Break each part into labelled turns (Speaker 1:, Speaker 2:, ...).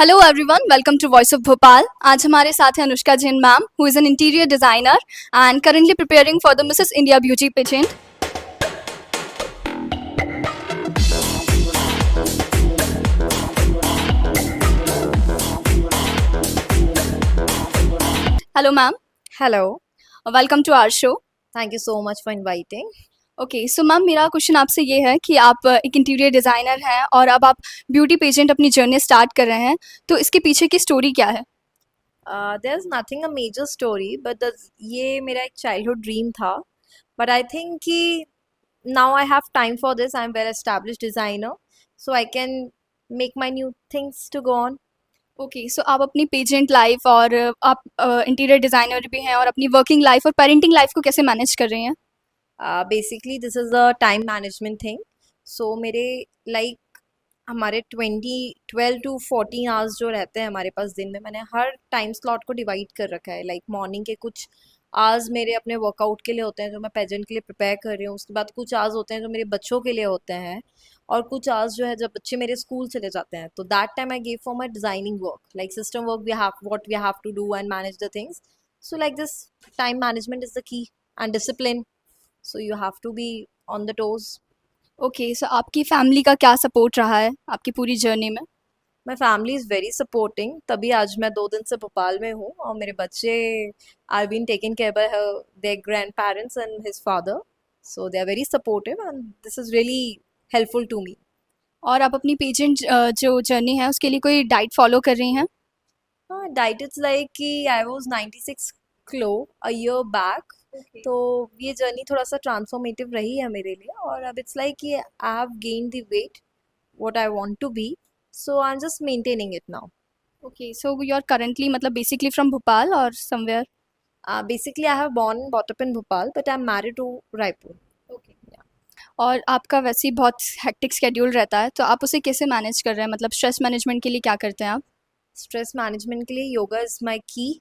Speaker 1: Hello everyone, welcome to voice of Bhopal. आज हमारे साथ हैं Anushka Jain ma'am, who is an interior designer and currently preparing for the Mrs India beauty pageant. Hello ma'am,
Speaker 2: Hello,
Speaker 1: welcome to our show.
Speaker 2: thank you so much for inviting.
Speaker 1: Okay, so ma'am मेरा question आपसे ये है कि आप एक interior designer हैं और अब आप ब्यूटी पेजेंट अपनी जर्नी स्टार्ट कर रहे हैं, तो इसके पीछे की स्टोरी क्या है?
Speaker 2: There's nothing a major story, but ये मेरा एक childhood dream था. But I think कि now I have time for this. I'm well established designer, so I can make my new things to go on.
Speaker 1: Okay, so आप अपनी pageant life और आप interior designer भी हैं और अपनी वर्किंग लाइफ और पेरेंटिंग लाइफ को कैसे मैनेज कर रही हैं?
Speaker 2: Basically, this is a time management thing. So मेरे like हमारे 12 to 14 आवर्स जो रहते हैं हमारे पास दिन में, मैंने हर टाइम स्लॉट को डिवाइड कर रखा है। लाइक मॉर्निंग के कुछ आवर्स मेरे अपने वर्कआउट के लिए होते हैं जो मैं पेजेंट के लिए प्रिपेयर कर रही हूँ, उसके बाद कुछ आवर्स होते हैं जो मेरे बच्चों के लिए होते हैं, और कुछ आवर्स जो है जब बच्चे मेरे स्कूल चले जाते हैं, तो that time I give for my designing work, like system work we have what we have to do and manage the things. So like this, time management is the key, and discipline. So you have to be on the toes.
Speaker 1: Okay, so आपकी family का क्या support रहा है आपकी पूरी journey में?
Speaker 2: My family is very supporting, तभी आज मैं 2 दिन से भोपाल में हूँ, और मेरे बच्चे I been taken care by their grand parents and his father, so they are very supportive and this is really helpful to me.
Speaker 1: और आप अपनी पेजेंट जो जर्नी है उसके लिए कोई डाइट फॉलो कर रही हैं?
Speaker 2: हाँ, डाइट इट्स लाइक कि I was 96 kilo a year back,
Speaker 1: okay.
Speaker 2: तो ये जर्नी थोड़ा सा ट्रांसफॉर्मेटिव रही है मेरे लिए, और अब इट्स लाइक कि I have gain the weight what I want to be, so I'm just maintaining it now.
Speaker 1: Okay, so you are currently मतलब बेसिकली फ्रॉम भोपाल और somewhere?
Speaker 2: Basically, I have born and brought up in Bhopal, but I'm married to Raipur.
Speaker 1: Okay. और आपका वैसे ही बहुत hectic schedule रहता है, तो आप उसे कैसे मैनेज कर रहे हैं? मतलब स्ट्रेस मैनेजमेंट के लिए क्या करते हैं आप?
Speaker 2: Stress management के लिए yoga is my key.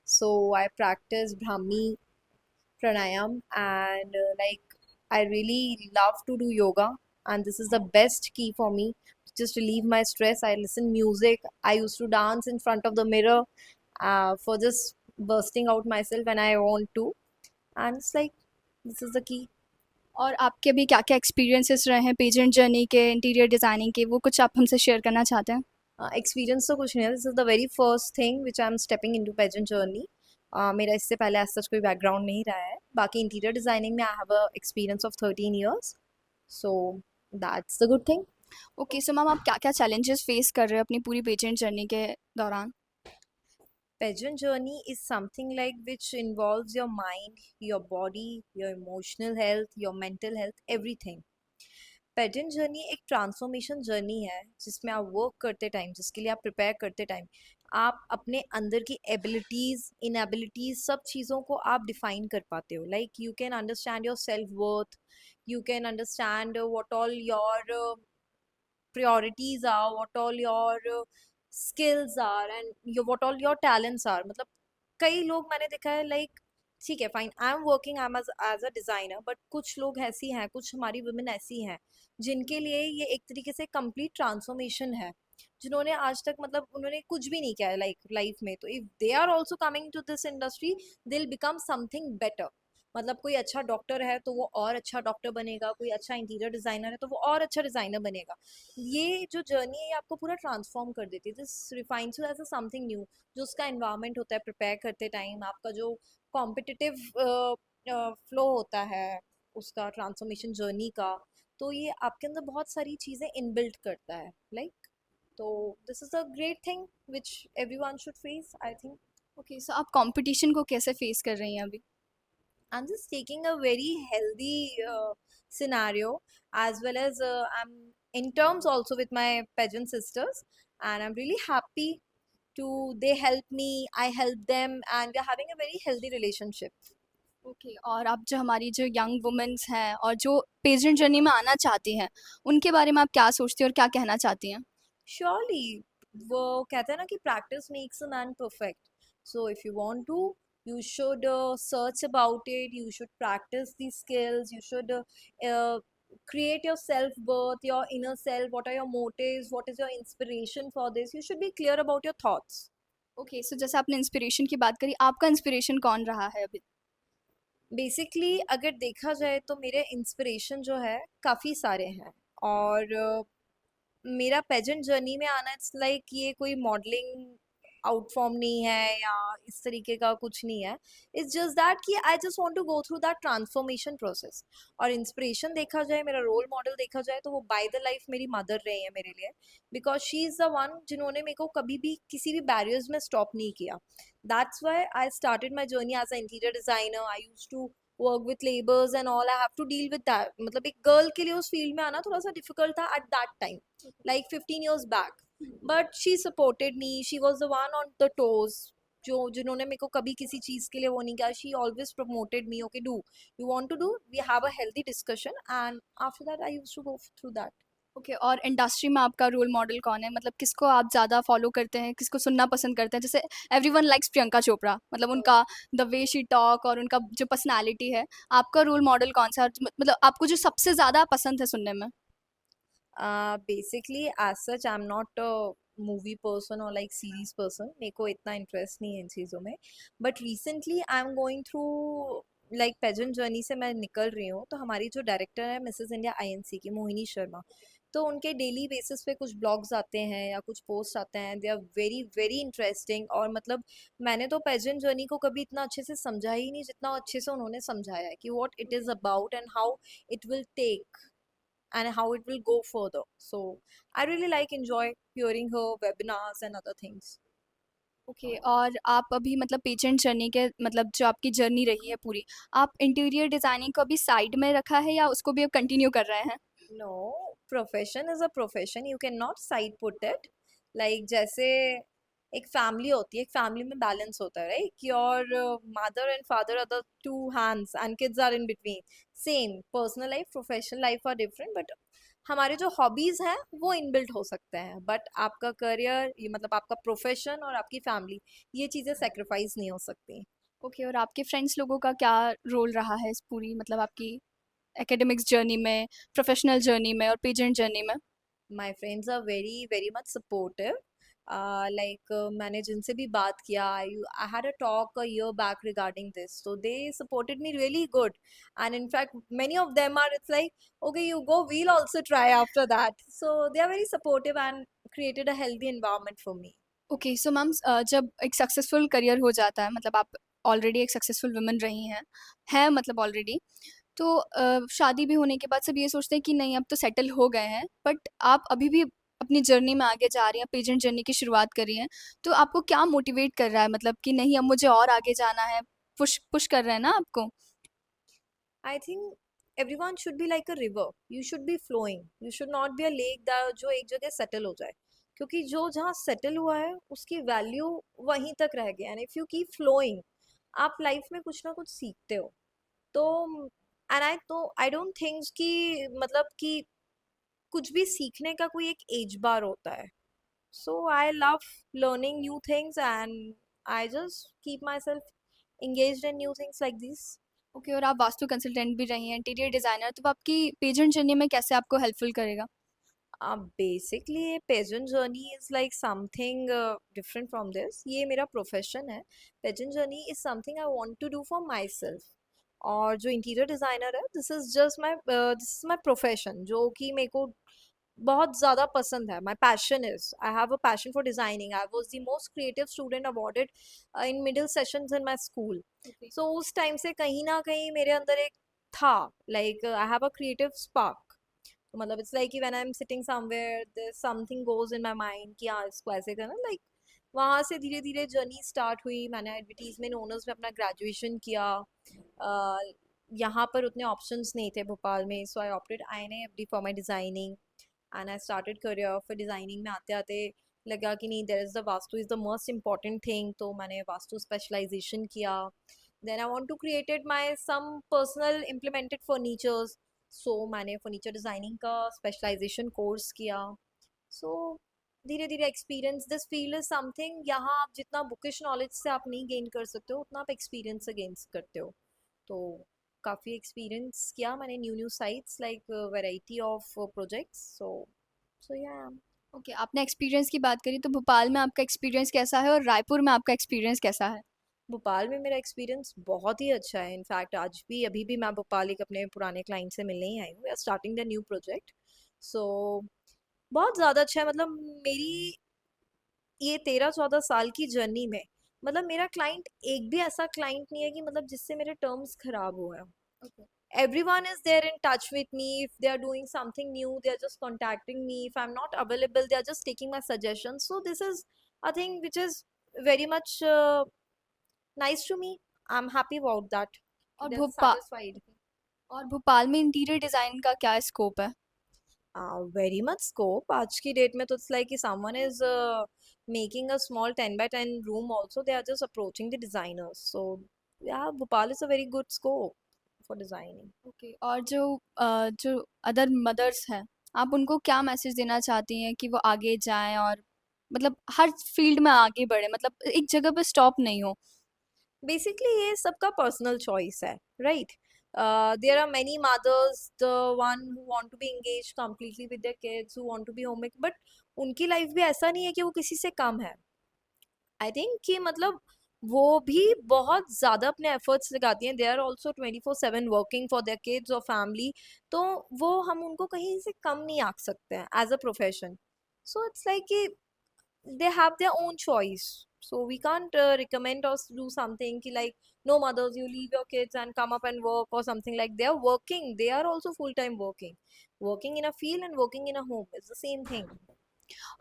Speaker 2: So I practice Brahmi pranayam, and like I really love to do yoga, and this is the best key for me to just relieve my stress. I listen music. I used to dance in front of the mirror for just bursting out myself when I want to, and it's like this is the key.
Speaker 1: और आपके भी क्या क्या experiences रहे हैं pageant journey के, interior designing के, वो कुछ आप हमसे शेयर करना चाहते हैं?
Speaker 2: एक्सपीरियंस तो कुछ नहीं है, this is the very first thing which I am stepping into pageant journey. मेरा इससे पहले ऐसा कोई बैकग्राउंड नहीं रहा है. बाकी इंटीरियर डिजाइनिंग में आई have a experience of 13 years, so that's the good thing.
Speaker 1: Okay, so ma'am आप क्या क्या चैलेंजेस फेस कर रहे हो अपनी पूरी पेजेंट जर्नी के दौरान?
Speaker 2: Pageant journey is something like which involves your mind, your body, your emotional health, your mental health, everything. Pageant journey एक ट्रांसफॉर्मेशन जर्नी है जिसमें आप वर्क करते टाइम, जिसके लिए आप प्रिपेयर करते टाइम, आप अपने अंदर की एबिलिटीज, इनएबिलिटीज, सब चीज़ों को आप डिफाइन कर पाते हो. Like you can understand your self worth, you can understand what all your priorities are, what all your skills are, and your what all your talents are. मतलब कई लोग मैंने देखा है, लाइक ठीक है fine, I am working, I am as a designer, but कुछ लोग ऐसी हैं, कुछ हमारी वुमेन ऐसी हैं जिनके लिए ये एक तरीके से कंप्लीट ट्रांसफॉर्मेशन है, जिन्होंने आज तक मतलब उन्होंने कुछ भी नहीं किया है लाइक लाइफ में, तो if they are also coming to this industry, they will become something better. मतलब कोई अच्छा डॉक्टर है तो वो और अच्छा डॉक्टर बनेगा, कोई अच्छा इंटीरियर डिजाइनर है तो वो और अच्छा डिजाइनर बनेगा. ये जो जर्नी है ये आपको पूरा ट्रांसफॉर्म कर देती है. This refines you as a something new. जो उसका एनवायरनमेंट होता है प्रिपेयर करते टाइम, आपका जो कॉम्पिटिटिव फ्लो होता है उसका, ट्रांसफॉर्मेशन जर्नी का, तो ये आपके अंदर बहुत सारी चीज़ें इनबिल्ट करता है. लाइक तो this is a great thing which everyone should face, I think.
Speaker 1: Okay, so आप कंपटीशन को कैसे फेस कर रही हैं अभी?
Speaker 2: I'm just taking a very healthy scenario, as well as I'm in terms also with my pageant sisters, and I'm really happy to they help me, I help them, and we're having a very healthy relationship.
Speaker 1: Okay, और आप जो हमारी जो young women's हैं और जो pageant journey में आना चाहती हैं, उनके बारे में आप क्या सोचती हैं और क्या कहना चाहती हैं?
Speaker 2: Surely, वो कहते हैं ना कि practice makes a man perfect. So if you want to, you should search about it. You should practice these skills. You should create your self-worth, your inner self, what are your motives, what is your inspiration for this. You should be clear about your thoughts.
Speaker 1: Okay, so जैसे आपने inspiration की बात करी, आपका inspiration कौन रहा है अभी?
Speaker 2: बेसिकली अगर देखा जाए तो मेरे इंस्पिरेशन जो है काफ़ी सारे हैं। और मेरा पेजेंट जर्नी में आना, इट्स लाइक ये कोई मॉडलिंग आउट फॉर्म नहीं है या इस तरीके का कुछ नहीं है। इट्स जस्ट दैट कि I just want to go through that transformation process. और इंस्पिरेशन देखा जाए, मेरा रोल मॉडल देखा जाए, तो वो बाय द लाइफ मेरी मदर रही है मेरे लिए। Because she is the one जिन्होंने मेरे को कभी भी किसी भी बैरियर्स में स्टॉप नहीं किया। That's why I started my journey as a interior designer. I use to work with labours and all, I have to deal with that. मतलब एक गर्ल के लिए उस फील्ड में आना थोड़ा सा डिफिकल्ट था at that time, like 15 years back. But she supported me. She was the one on the toes, जो जिन्होंने मेरे को कभी किसी चीज़ के लिए वो नहीं किया। She always promoted me, okay do you want to do, we have a healthy discussion, and after that I used to go through that.
Speaker 1: Okay, और इंडस्ट्री में आपका रोल मॉडल कौन है? मतलब किसको आप ज़्यादा फॉलो करते हैं, किसको सुनना पसंद करते हैं? जैसे एवरीवन लाइक्स प्रियंका चोपड़ा, मतलब उनका द वे शी टॉक और उनका जो पर्सनैलिटी है, आपका रोल मॉडल कौन सा है? और मतलब आपको जो सबसे ज़्यादा पसंद है सुनने में?
Speaker 2: Basically as such I am not movie person और लाइक सीरीज पर्सन, मेरे को इतना इंटरेस्ट नहीं है इन चीज़ों में। But recently I am going through like pageant journey से मैं निकल रही हूँ। तो हमारी जो डायरेक्टर है मिसेस इंडिया आईएनसी की, मोहिनी शर्मा, तो उनके डेली बेसिस पे कुछ ब्लॉग्स आते हैं या कुछ पोस्ट आते हैं, they are very very interesting. और मतलब मैंने तो पेजेंट जर्नी को कभी इतना अच्छे से समझा ही नहीं जितना अच्छे से उन्होंने समझाया है कि what it is about and how it will take and how it will go further. So I really like enjoy hearing her webinars and other things.
Speaker 1: Okay, और आप अभी मतलब पेजेंट जर्नी के मतलब जो आपकी जर्नी रही है पूरी, आप इंटीरियर डिज़ाइनिंग को अभी साइड में रखा है या उसको भी अब कंटिन्यू कर रहे हैं?
Speaker 2: No, profession is a profession. You cannot side put it. Like जैसे एक फैमिली होती है, एक फैमिली में बैलेंस होता है, right? Your mother and father are the two hands and kids are in between. Same personal life professional life are different, but हमारे जो हॉबीज हैं वो इनबिल्ट हो सकते हैं। बट आपका करियर, ये मतलब आपका प्रोफेशन और आपकी फैमिली, ये चीज़ें सेक्रीफाइस नहीं हो सकती।
Speaker 1: ओके, और आपके फ्रेंड्स लोगों का क्या रोल रहा है इस पूरी मतलब आपकी एकेडमिक्स जर्नी में, प्रोफेशनल जर्नी में और पेजेंट जर्नी में?
Speaker 2: My friends are very very much supportive. Like मैंने जिनसे भी बात किया, I had a talk a year back regarding this, so they supported me really good. And in fact many of them are, it's like, okay you go, we'll also try after that. So they are very supportive and created a healthy environment for me.
Speaker 1: Okay, so ma'am जब एक successful career हो जाता है, मतलब आप already एक successful woman रही हैं मतलब ऑलरेडी, तो शादी भी होने के बाद सब ये सोचते हैं कि नहीं अब तो सेटल हो गए हैं, बट आप अभी भी अपनी जर्नी में आगे जा रही हैं, पेजेंट जर्नी की शुरुआत करी हैं, तो आपको क्या मोटिवेट कर रहा है मतलब कि नहीं अब मुझे और आगे जाना है, पुश पुश कर रहे हैं ना आपको?
Speaker 2: I think everyone should be like a river. You should be flowing. You should not be a lake that जो एक जगह सेटल हो जाए। क्योंकि जो जहाँ सेटल हुआ है उसकी वैल्यू वहीं तक रह गया। And if you keep flowing, आप लाइफ में कुछ ना कुछ सीखते हो। तो आई डोंट थिंक कि मतलब कि कुछ भी सीखने का कोई एक एज बार होता है। So I love learning new things and I just keep myself engaged in new things like this.
Speaker 1: Okay, और आप वास्तु कंसल्टेंट भी रही हैं, इंटीरियर डिज़ाइनर, तो वो आपकी पेजेंट जर्नी में कैसे आपको हेल्पफुल करेगा?
Speaker 2: Basically pageant journey is like something different from this. ये मेरा प्रोफेशन है। Pageant journey is something I want to do for myself. और जो इंटीरियर डिज़ाइनर है, दिस इज माई प्रोफेशन, जो कि मेरे को बहुत ज़्यादा पसंद है। My passion is, I have a passion for designing. I was the most creative student awarded in middle sessions in my school.
Speaker 1: Okay.
Speaker 2: So उस टाइम से कहीं ना कहीं मेरे अंदर एक था, like I have a creative spark. तो मतलब it's like when I am sitting somewhere, there something goes in my mind कि हाँ इसको ऐसे करना, लाइक वहाँ से धीरे धीरे जर्नी स्टार्ट हुई। मैंने एडवर्टीजमेंट ओनर्स में अपना ग्रेजुएशन किया। यहाँ पर उतने ऑप्शंस नहीं थे भोपाल में, so I opted INA FD for my designing and I started career. फिर डिज़ाइनिंग में आते आते लगा कि नहीं, there is the vastu is the most important thing, तो मैंने वास्तु स्पेशलाइजेशन किया। Then I want to created my some personal implemented furnitures, so मैंने फर्नीचर डिज़ाइनिंग का स्पेशलाइजेशन कोर्स किया। सो धीरे धीरे experience, this field is something, यहाँ आप जितना बुकिश नॉलेज से आप नहीं गेन कर सकते हो, उतना आप एक्सपीरियंस से गेन करते हो। तो काफ़ी एक्सपीरियंस किया मैंने new new sites like variety of projects so या
Speaker 1: ओके, आपने एक्सपीरियंस की बात करी तो भोपाल में आपका एक्सपीरियंस कैसा है और रायपुर में आपका एक्सपीरियंस कैसा है?
Speaker 2: भोपाल में मेरा एक्सपीरियंस बहुत ही अच्छा है इनफैक्ट आज भी अभी भी मैं भोपाल एक अपने पुराने क्लाइंट से मिलने ही आई हूँ we are starting the new project so बहुत ज़्यादा अच्छा है मतलब मेरी ये 13-14 साल की जर्नी में मतलब मेरा क्लाइंट एक भी ऐसा क्लाइंट नहीं है कि मतलब जिससे मेरे टर्म्स खराब हुए हैं
Speaker 1: okay.
Speaker 2: everyone is there in touch with me if they are doing something new they are just contacting me if I'm not available they are just taking my suggestions so this is a thing which is very much nice to me I'm happy about that
Speaker 1: और
Speaker 2: they're
Speaker 1: Bhopal
Speaker 2: satisfied
Speaker 1: और भोपाल में interior design का क्या scope है?
Speaker 2: very much scope आज की date में तो it's like if someone is making a small 10 by 10 room also they are just approaching the designers so yeah Bhopal is a very good scope for designing
Speaker 1: okay, और जो other mother's हैं, आप उनको क्या message देना चाहती हैं कि वो आगे जाएँ और मतलब हर फील्ड में आगे बढ़ें, मतलब एक जगह पे स्टॉप नहीं हो?
Speaker 2: बेसिकली ये सबका पर्सनल चॉइस है right there are many mothers the one who want to be engage completely with their kids who want to be home but उनकी लाइफ भी ऐसा नहीं है कि वो किसी से कम है आई थिंक कि मतलब वो भी बहुत ज्यादा अपने एफर्ट्स लगाती हैं they are also 24/7 working for their kids और फैमिली तो वो हम उनको कहीं से कम नहीं आंक सकते हैं as a profession so it's like कि they have their own choice so we can't recommend or do something ki like no mothers you leave your kids and come up and work or something like they are working they are also full time working in a field and working in a home it's the same thing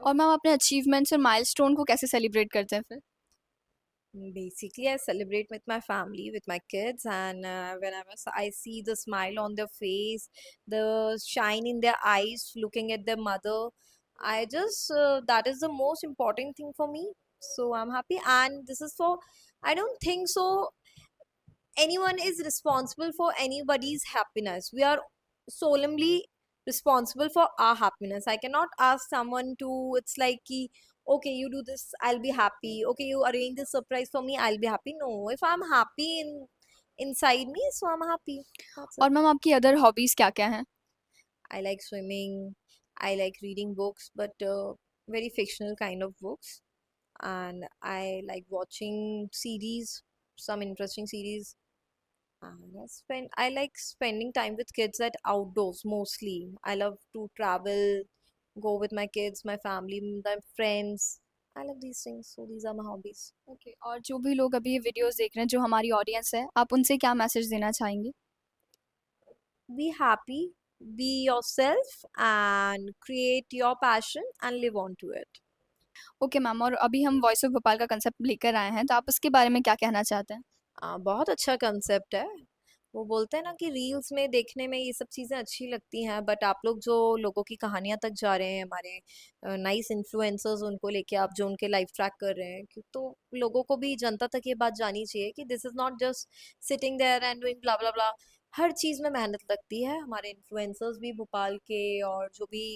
Speaker 1: और ma'am अपने achievements और milestone को कैसे celebrate करते हैं फिर?
Speaker 2: basically I celebrate with my family with my kids and whenever I see the smile on their face the shine in their eyes looking at their mother I just that is the most important thing for me so I'm happy and this is for I don't think so anyone is responsible for anybody's happiness we are solemnly responsible for our happiness I cannot ask someone to it's like ki, okay you do this I'll be happy okay you arrange this surprise for me I'll be happy no if I'm happy inside me so I'm happy that's it
Speaker 1: और ma'am आपकी other hobbies क्या-क्या हैं?
Speaker 2: I like swimming I like reading books but very fictional kind of books and I like watching series some interesting series. I like spending time with kids at outdoors mostly. I love to travel, go with my kids, my family, my friends. I love these things. So these are my hobbies.
Speaker 1: Okay, और जो भी लोग अभी ये videos देख रहे हैं, जो हमारी ऑडियंस है, आप उनसे क्या मैसेज देना चाहेंगी?
Speaker 2: Be happy, be yourself, and create your passion and live on to it.
Speaker 1: Okay ma'am, और अभी हम वॉइस ऑफ भोपाल का कंसेप्ट लेकर आए हैं, तो आप उसके बारे में क्या कहना चाहते हैं?
Speaker 2: बहुत अच्छा कंसेप्ट है वो बोलते हैं ना कि रील्स में देखने में ये सब चीज़ें अच्छी लगती हैं बट आप लोग जो लोगों की कहानियां तक जा रहे हैं हमारे नाइस इन्फ्लुएंसर्स उनको लेके आप जो उनके लाइफ ट्रैक कर रहे हैं तो लोगों को भी जनता तक ये बात जानी चाहिए कि this is not just sitting there and doing blah blah blah हर चीज़ में मेहनत लगती है हमारे इन्फ्लुएंसर्स भी भोपाल के और जो भी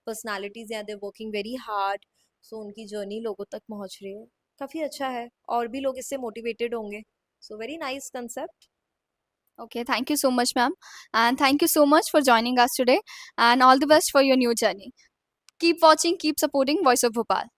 Speaker 2: पर्सनालिटीज हैं they working very hard so उनकी जर्नी लोगों तक पहुंच रही है काफ़ी अच्छा है और भी लोग इससे मोटिवेटेड होंगे so very nice concept.
Speaker 1: Okay, thank you so much, ma'am, and thank you so much for joining us today, and all the best for your new journey. Keep watching, keep supporting Voice of Bhopal.